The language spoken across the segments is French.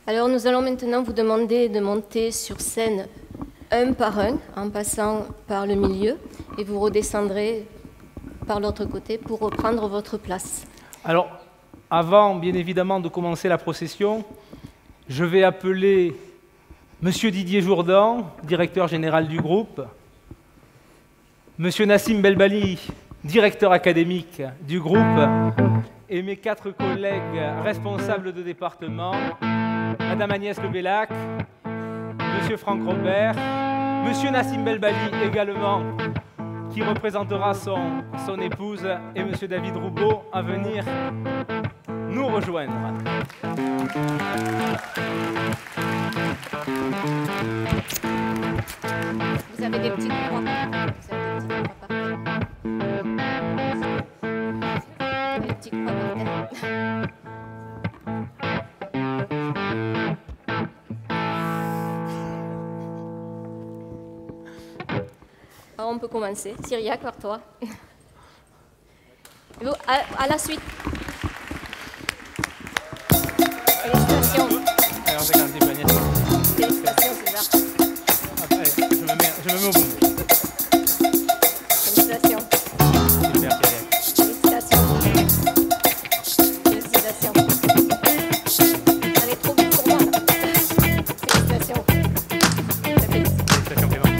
Alors nous allons maintenant vous demander de monter sur scène un par un, en passant par le milieu, et vous redescendrez par l'autre côté pour reprendre votre place. Alors, avant, bien évidemment, de commencer la procession, je vais appeler Monsieur Didier Jourdan, directeur général du groupe, Monsieur Nassim Belbali, directeur académique du groupe, et mes 4 collègues responsables de département, Madame Agnès Lebellac, Monsieur Franck Robert, Monsieur Nassim Belbali également, qui représentera son épouse, et Monsieur David Roubaud à venir nous rejoindre. Vous avez des petites croix. Des petites croix par terre. Alors on peut commencer. Cyriaque, vers toi. Vous, à la suite. Félicitations. Alors, c'est quand même bien. Félicitations, César. Allez, je me mets au bout. Félicitations. Super, Pierre. Félicitations. Félicitations. Elle est trop vite pour moi. Félicitations. Félicitations, Clément.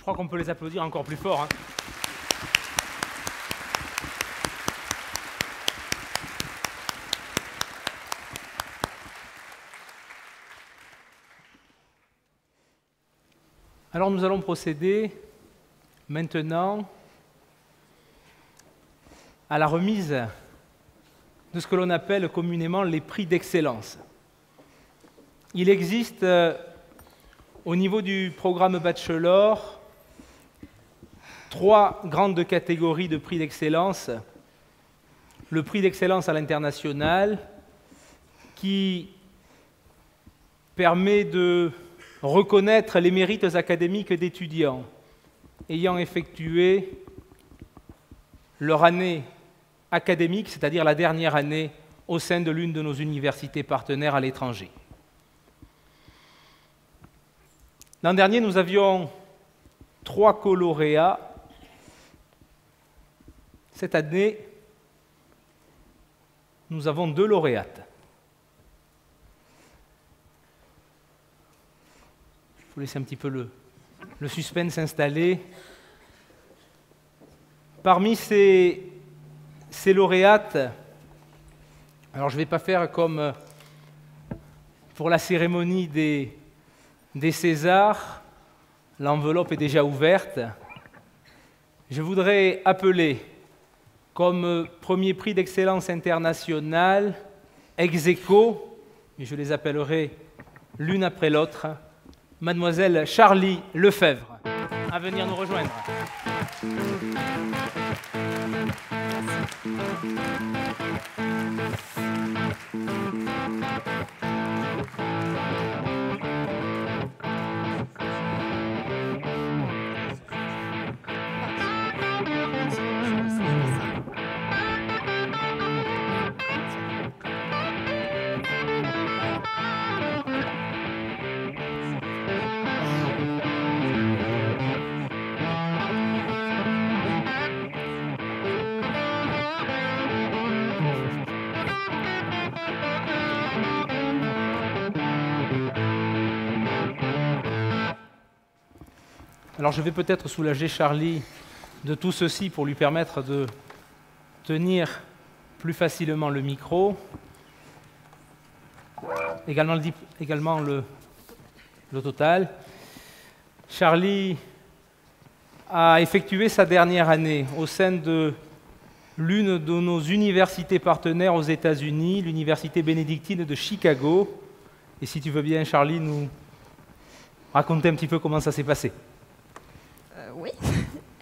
crois qu'on peut les applaudir encore plus fort, hein. Alors nous allons procéder maintenant à la remise de ce que l'on appelle communément les prix d'excellence. Il existe au niveau du programme bachelor 3 grandes catégories de prix d'excellence. Le prix d'excellence à l'international qui permet de reconnaître les mérites académiques d'étudiants ayant effectué leur année académique, c'est-à-dire la dernière année au sein de l'une de nos universités partenaires à l'étranger. L'an dernier, nous avions 3 co-lauréats. Cette année, nous avons 2 lauréates. Il faut laisser un petit peu le suspense s'installer. Parmi ces lauréates, alors je ne vais pas faire comme pour la cérémonie des Césars, l'enveloppe est déjà ouverte. Je voudrais appeler comme premier prix d'excellence internationale, ex aequo, mais je les appellerai l'une après l'autre, Mademoiselle Charlie Lefebvre, à venir nous rejoindre. Alors je vais peut-être soulager Charlie de tout ceci pour lui permettre de tenir plus facilement le micro, également le total. Charlie a effectué sa dernière année au sein de l'une de nos universités partenaires aux États-Unis, l'université bénédictine de Chicago. Et si tu veux bien, Charlie, nous raconter un petit peu comment ça s'est passé. Oui.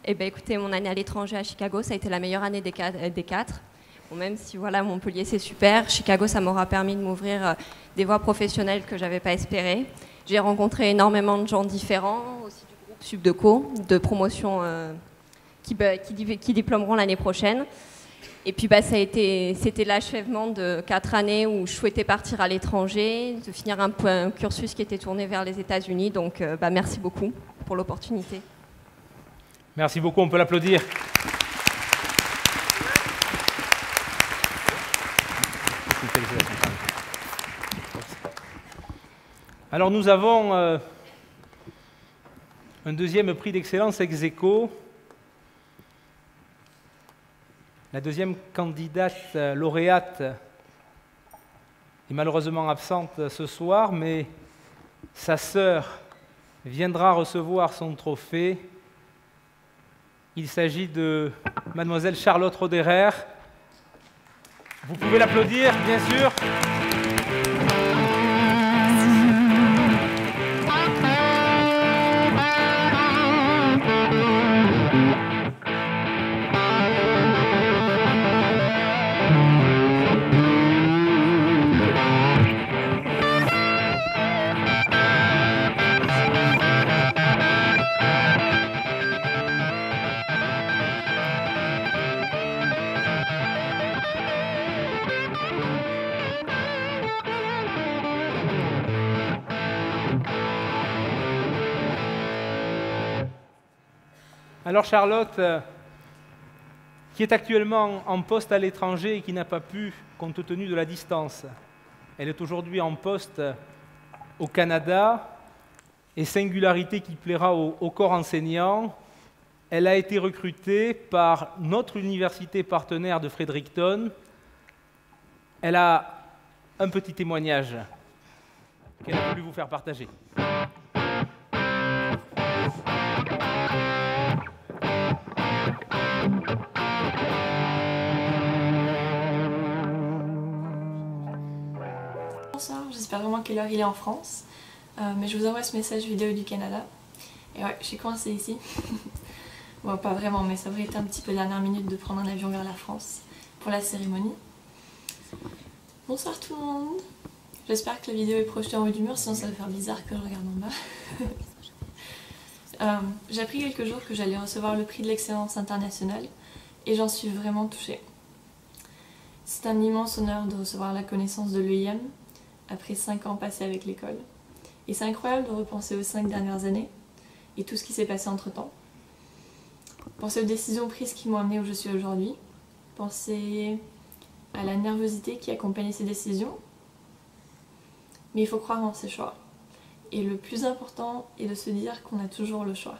Eh bien, écoutez, mon année à l'étranger à Chicago, ça a été la meilleure année des 4. Bon, même si voilà, Montpellier, c'est super, Chicago, ça m'aura permis de m'ouvrir des voies professionnelles que je n'avais pas espérées. J'ai rencontré énormément de gens différents, aussi du groupe Subdeco, de promotion qui diplômeront l'année prochaine. Et puis, c'était l'achèvement de 4 années où je souhaitais partir à l'étranger, de finir un cursus qui était tourné vers les États-Unis. Donc, merci beaucoup pour l'opportunité. Merci beaucoup, on peut l'applaudir. Alors nous avons un deuxième prix d'excellence ex aequo. La deuxième candidate lauréate est malheureusement absente ce soir, mais sa sœur viendra recevoir son trophée. Il s'agit de Mademoiselle Charlotte Roderer. Vous pouvez l'applaudir, bien sûr. Alors Charlotte, qui est actuellement en poste à l'étranger et qui n'a pas pu, compte tenu de la distance, elle est aujourd'hui en poste au Canada, et singularité qui plaira au corps enseignant, elle a été recrutée par notre université partenaire de Fredericton. Elle a un petit témoignage qu'elle a voulu vous faire partager. Bonsoir, j'espère vraiment quelle heure il est en France, mais je vous envoie ce message vidéo du Canada. Et ouais, je suis coincée ici. Bon, pas vraiment, mais ça aurait été un petit peu dernière minute de prendre un avion vers la France pour la cérémonie. Bonsoir tout le monde. J'espère que la vidéo est projetée en haut du mur, sinon ça va faire bizarre que je regarde en bas. J'ai appris quelques jours que j'allais recevoir le prix de l'excellence internationale et j'en suis vraiment touchée. C'est un immense honneur de recevoir la connaissance de l'EIM après 5 ans passés avec l'école. Et c'est incroyable de repenser aux 5 dernières années et tout ce qui s'est passé entre-temps. Penser aux décisions prises qui m'ont amenée où je suis aujourd'hui. Penser à la nervosité qui accompagnait ces décisions. Mais il faut croire en ses choix. Et le plus important est de se dire qu'on a toujours le choix.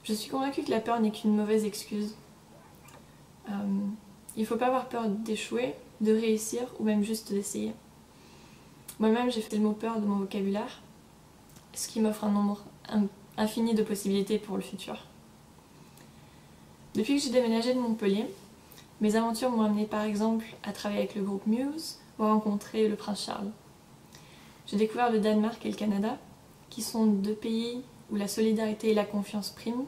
Je suis convaincue que la peur n'est qu'une mauvaise excuse. Il ne faut pas avoir peur d'échouer, de réussir ou même juste d'essayer. Moi-même, j'ai fait le mot peur de mon vocabulaire, ce qui m'offre un nombre infini de possibilités pour le futur. Depuis que j'ai déménagé de Montpellier, mes aventures m'ont amené par exemple à travailler avec le groupe Muse ou à rencontrer le prince Charles. J'ai découvert le Danemark et le Canada, qui sont 2 pays où la solidarité et la confiance priment,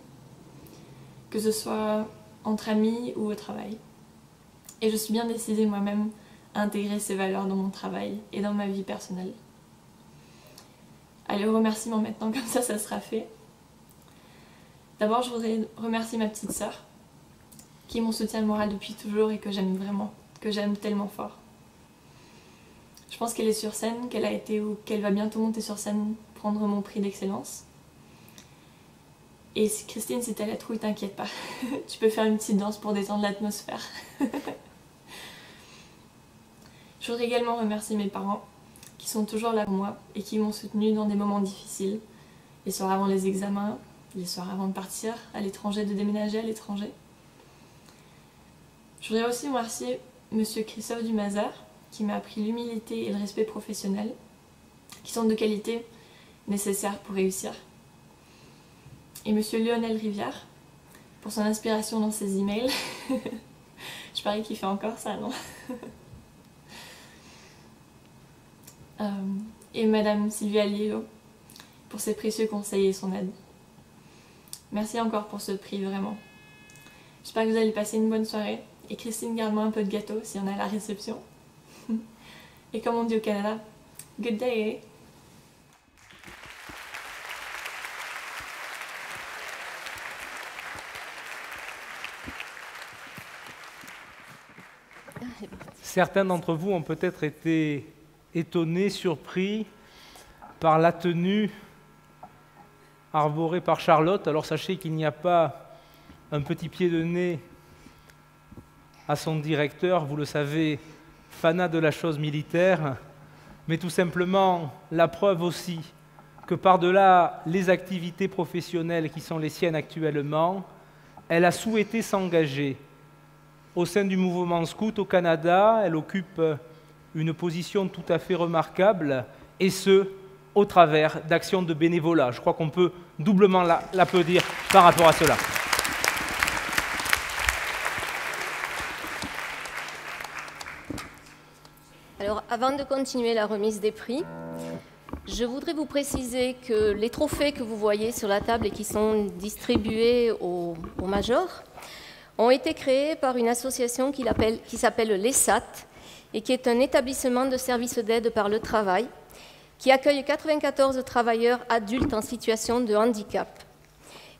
que ce soit entre amis ou au travail. Et je suis bien décidée moi-même à intégrer ces valeurs dans mon travail et dans ma vie personnelle. Allez, au remerciement maintenant, comme ça sera fait. D'abord, je voudrais remercier ma petite sœur, qui est mon soutien moral depuis toujours et que j'aime vraiment, que j'aime tellement fort. Je pense qu'elle est sur scène, qu'elle a été ou qu'elle va bientôt monter sur scène prendre mon prix d'excellence. Et Christine, si t'as la trouille, t'inquiète pas. Tu peux faire une petite danse pour détendre l'atmosphère. Je voudrais également remercier mes parents, qui sont toujours là pour moi et qui m'ont soutenue dans des moments difficiles. Les soirs avant les examens, les soirs avant de partir à l'étranger, de déménager à l'étranger. Je voudrais aussi remercier Monsieur Christophe Dumazar, qui m'a appris l'humilité et le respect professionnel, qui sont de qualité nécessaires pour réussir. Et Monsieur Lionel Rivière, pour son inspiration dans ses emails. Je parie qu'il fait encore ça, non? Et Madame Sylvia Liello, pour ses précieux conseils et son aide. Merci encore pour ce prix, vraiment. J'espère que vous allez passer une bonne soirée. Et Christine, garde-moi un peu de gâteau si on est à la réception. Et comme on dit au Canada, good day! Certains d'entre vous ont peut-être été étonnés, surpris par la tenue arborée par Charlotte. Alors sachez qu'il n'y a pas un petit pied de nez à son directeur, vous le savez, fanat de la chose militaire, mais tout simplement la preuve aussi que par-delà les activités professionnelles qui sont les siennes actuellement, elle a souhaité s'engager au sein du mouvement scout au Canada. Elle occupe une position tout à fait remarquable, et ce, au travers d'actions de bénévolat. Je crois qu'on peut doublement l'applaudir par rapport à cela. Alors, avant de continuer la remise des prix, je voudrais vous préciser que les trophées que vous voyez sur la table et qui sont distribués aux majors ont été créés par une association qui s'appelle l'ESAT et qui est un établissement de services d'aide par le travail qui accueille 94 travailleurs adultes en situation de handicap.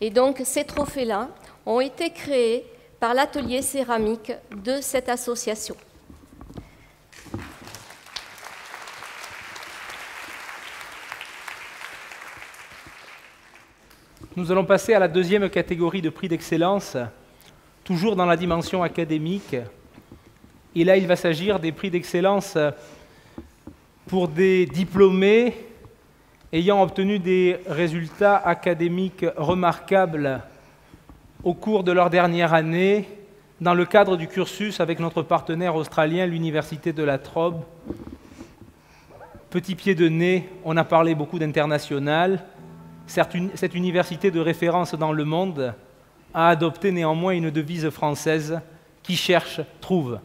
Et donc, ces trophées-là ont été créés par l'atelier céramique de cette association. Nous allons passer à la deuxième catégorie de prix d'excellence, toujours dans la dimension académique. Et là, il va s'agir des prix d'excellence pour des diplômés ayant obtenu des résultats académiques remarquables au cours de leur dernière année, dans le cadre du cursus avec notre partenaire australien, l'Université de La Trobe. Petit pied de nez, on a parlé beaucoup d'international. Cette université de référence dans le monde a adopté néanmoins une devise française qui cherche, trouve.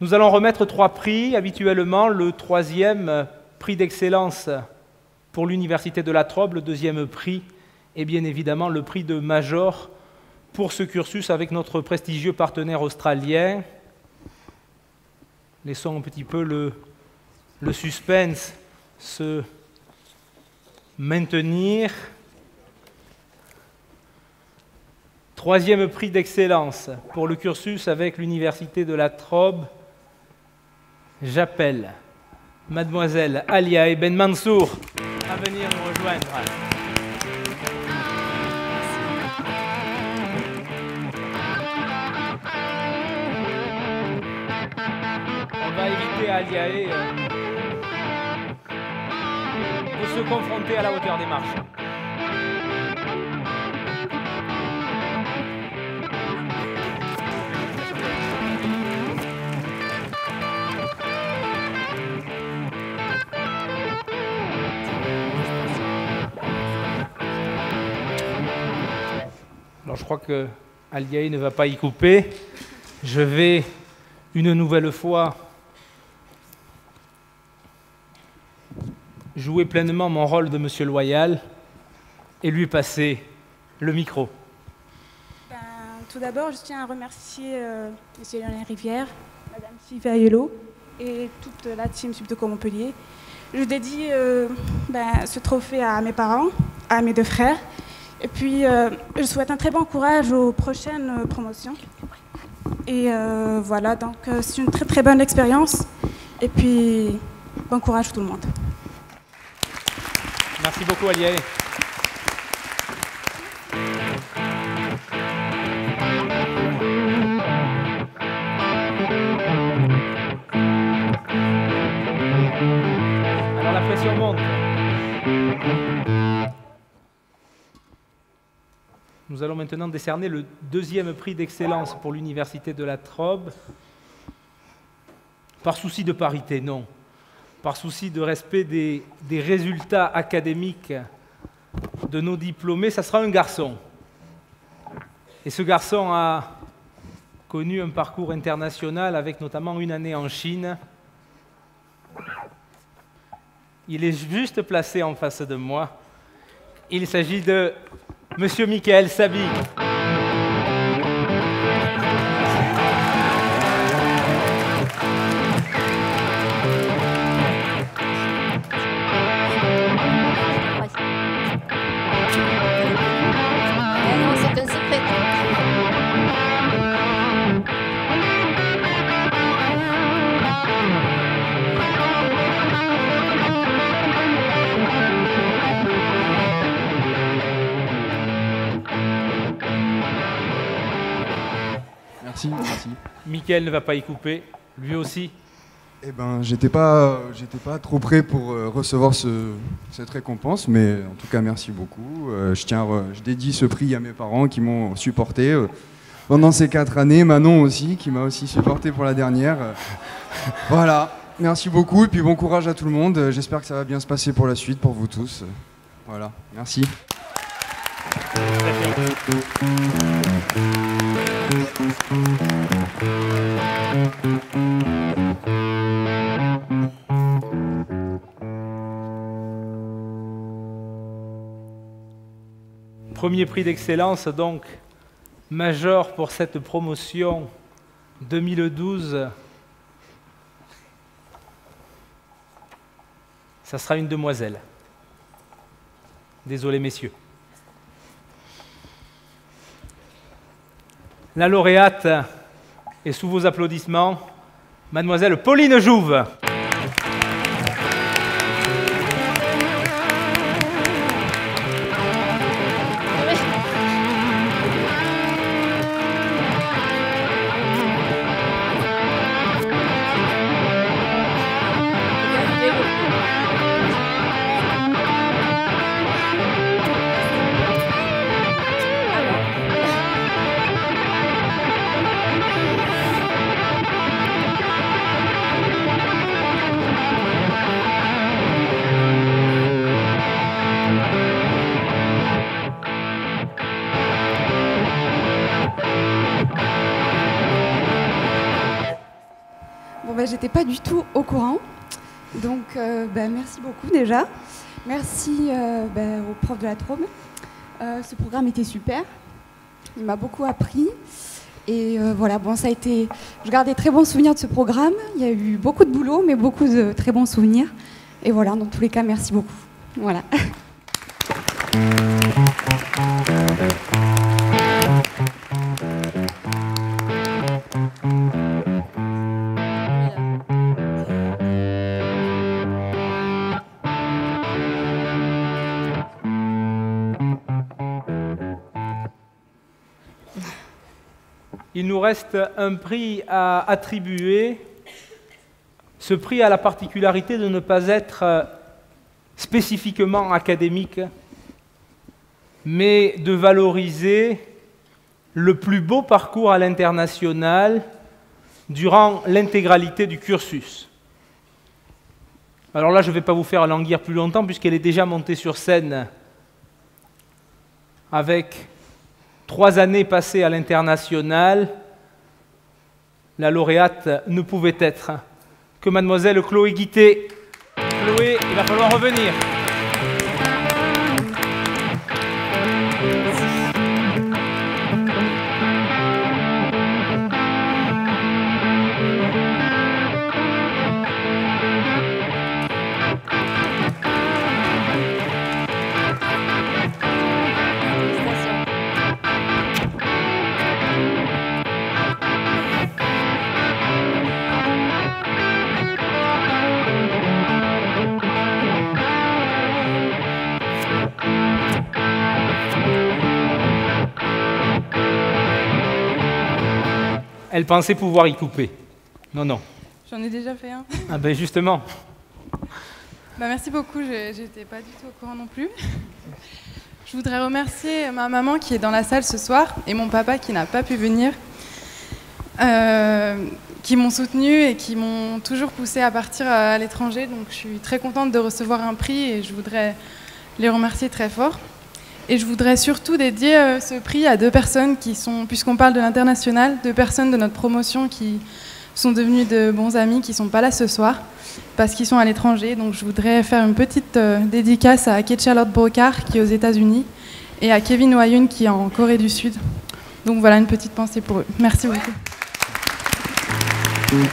Nous allons remettre 3 prix. Habituellement, le 3e prix d'excellence pour l'Université de La Trobe, le 2e prix est bien évidemment le prix de Major pour ce cursus avec notre prestigieux partenaire australien. Laissons un petit peu le suspense se maintenir. 3e prix d'excellence pour le cursus avec l'Université de La Trobe. J'appelle Mademoiselle Alia Ben Mansour à venir nous rejoindre. On va éviter à Aliae de se confronter à la hauteur des marches. Alors je crois que Aliae ne va pas y couper. Je vais une nouvelle fois jouer pleinement mon rôle de Monsieur Loyal et lui passer le micro. Tout d'abord, je tiens à remercier Monsieur Lionel Rivière, Madame Sylvia Yelot et toute la team Subdeco Montpellier. Je dédie ce trophée à mes parents, à mes 2 frères. Et puis, je souhaite un très bon courage aux prochaines promotions. Et voilà, donc c'est une très très bonne expérience. Et puis, bon courage tout le monde. Merci beaucoup, Aliae. Alors la pression monte. Nous allons maintenant décerner le 2e prix d'excellence pour l'Université de La Trobe. Par souci de parité, non. Par souci de respect des résultats académiques de nos diplômés, ça sera un garçon. Et ce garçon a connu un parcours international avec notamment une année en Chine. Il est juste placé en face de moi. Il s'agit de Monsieur Michael Sabi. Non, c'est un secret. Merci. Michael ne va pas y couper, lui aussi. Eh ben, j'étais pas trop prêt pour recevoir cette récompense, mais en tout cas, merci beaucoup. Je dédie ce prix à mes parents qui m'ont supporté pendant ces 4 années, Manon aussi, qui m'a aussi supporté pour la dernière. Voilà, merci beaucoup, et puis bon courage à tout le monde. J'espère que ça va bien se passer pour la suite, pour vous tous. Voilà, merci. Premier prix d'excellence, donc, major pour cette promotion 2012. Ça sera une demoiselle. Désolé, messieurs. La lauréate est sous vos applaudissements, Mademoiselle Pauline Jouve. j'étais pas du tout au courant. Donc, merci beaucoup déjà. Merci au prof de la Trôme. Ce programme était super. Il m'a beaucoup appris. Et voilà, bon, ça a été... Je garde des très bons souvenirs de ce programme. Il y a eu beaucoup de boulot, mais beaucoup de très bons souvenirs. Et voilà, dans tous les cas, merci beaucoup. Voilà. Il nous reste un prix à attribuer. Ce prix a la particularité de ne pas être spécifiquement académique, mais de valoriser le plus beau parcours à l'international durant l'intégralité du cursus. Alors là, je ne vais pas vous faire languir plus longtemps puisqu'elle est déjà montée sur scène avec 3 années passées à l'international. La lauréate ne pouvait être que mademoiselle Chloé Guité. Chloé, il va falloir revenir. Elle pensait pouvoir y couper. Non, non. J'en ai déjà fait un. Ah ben justement. Merci beaucoup, je n'étais pas du tout au courant non plus. Je voudrais remercier ma maman qui est dans la salle ce soir et mon papa qui n'a pas pu venir, qui m'ont soutenue et qui m'ont toujours poussée à partir à l'étranger. Donc je suis très contente de recevoir un prix et je voudrais les remercier très fort. Et je voudrais surtout dédier ce prix à 2 personnes qui sont, puisqu'on parle de l'international, 2 personnes de notre promotion qui sont devenues de bons amis, qui ne sont pas là ce soir, parce qu'ils sont à l'étranger. Donc je voudrais faire une petite dédicace à Kate-Charlotte Brocard, qui est aux États-Unis, et à Kevin Wayun, qui est en Corée du Sud. Donc voilà, une petite pensée pour eux. Merci beaucoup. Ouais.